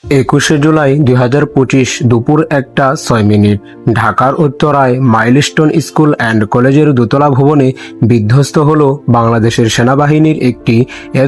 21শে জুলাই 2025 দুপুর 1:06 ঢাকার উত্তরায় মাইলস্টোন স্কুল অ্যান্ড কলেজের দোতলা ভবনে বিধ্বস্ত হল বাংলাদেশের সেনাবাহিনীর একটি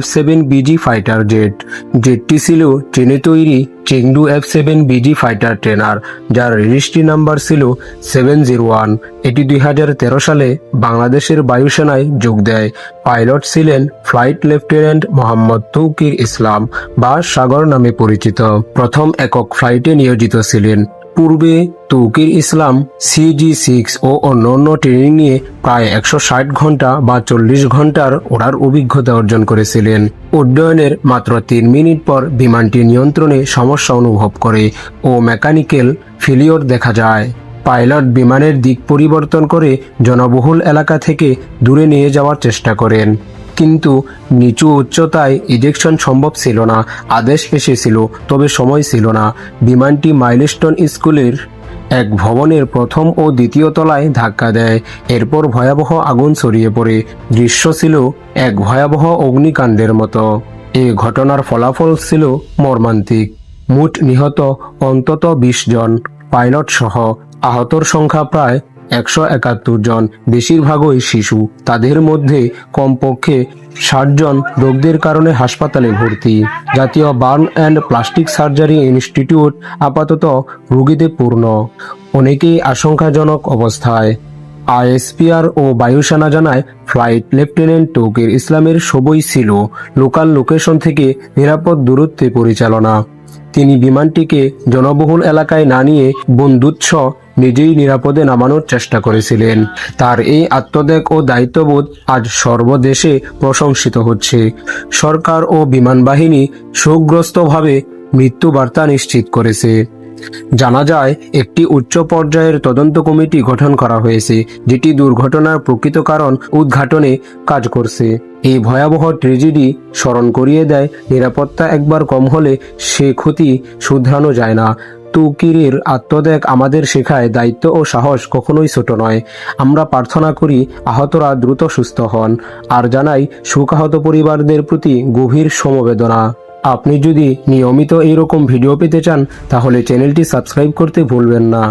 F-7BG ফাইটার জেট। জেটটি ছিল চীনে তৈরি চেংডু F-7BG ফাইটার ট্রেনার, যার রেজিস্ট্রি নাম্বার ছিল 701। এটি 2013 সালে বাংলাদেশের বায়ুসেনায় যোগ দেয়। পাইলট ছিলেন ফ্লাইট লেফটেন্যান্ট মোহাম্মদ তৌকির ইসলাম বা সাগর নামে পরিচিত। প্রথম একক ফ্লাইটে নিয়োজিত ছিলেন। পূর্বে তৌকির ইসলাম CG-6 ও অন্যান্য ট্রেনিং নিয়ে প্রায় 160 ঘন্টা বা 40 ঘন্টার ওড়ার অভিজ্ঞতা অর্জন করেছিলেন। উড্ডয়নের মাত্র 3 মিনিট পর বিমানটি নিয়ন্ত্রণে সমস্যা অনুভব করে ও মেকানিক্যাল ফেলিওর দেখা যায়। পাইলট বিমানের দিক পরিবর্তন করে জনবহুল এলাকা থেকে দূরে নিয়ে যাওয়ার চেষ্টা করেন, কিন্তু নিচু উচ্চতায় ইজেকশন সম্ভব ছিল না। আদেশ এসেছিল, তবে সময় ছিল না। বিমানটি মাইলস্টোন স্কুলের এক ভবনের প্রথম ও দ্বিতীয় তলায় ধাক্কা দেয়। এরপর ভয়াবহ আগুন ছড়িয়ে পড়ে। দৃশ্য ছিল এক ভয়াবহ অগ্নিকাণ্ডের মতো। এই ঘটনার ফলাফল ছিল মর্মান্তিক। মোট নিহত অন্তত 20 জন, পাইলট সহ। আহতর সংখ্যা প্রায় 171 জন, বেশিরভাগই শিশু। তাদের মধ্যে কমপক্ষে 60 জন রোগদের কারণে হাসপাতালে ভর্তি। জাতীয় burn and plastic surgery institute আপাতত রোগীতে পূর্ণ, অনেকেই আশঙ্কাজনক অবস্থায়। ISPR ও বায়ুসেনা জানায়, ফ্লাইট লেফটেন্যান্ট তৌকির ইসলামের সবই ছিল লোকাল লোকেশন থেকে নিরাপদ দূরত্বে পরিচালনা। তিনি বিমানটিকে জনবহুল এলাকায় না নিয়ে বন্দুকসহ নিজেই নিরাপদে নামানোর চেষ্টা করেছিলেন। তার এই আত্মত্যাগ ও দায়িত্ববোধ আজ সর্বদেশে প্রশংসিত হচ্ছে। সরকার ও বিমান বাহিনী শোকগ্রস্তভাবে মৃত্যু বার্তা নিশ্চিত করেছে। জানা যায়, একটি উচ্চ পর্যায়ের তদন্ত কমিটি গঠন করা হয়েছে, যেটি দুর্ঘটনার প্রকৃত কারণ উদ্ঘাটনে কাজ করছে। এই ভয়াবহ ট্র্যাজেডি স্মরণ করিয়ে দেয়, নিরাপত্তা একবার কম হলে সে ক্ষতি শুধরানো যায় না। তৌকিরের আত্মত্যাগ আমাদের শেখায়, দায়িত্ব ও সাহস কখনোই ছোট নয়। আমরা প্রার্থনা করি আহতরা দ্রুত সুস্থ হন, আর জানাই শোকাহত পরিবারদের প্রতি গভীর সমবেদনা। আপনি যদি নিয়মিত এইরকম ভিডিও পেতে চান, তাহলে চ্যানেলটি সাবস্ক্রাইব করতে ভুলবেন না।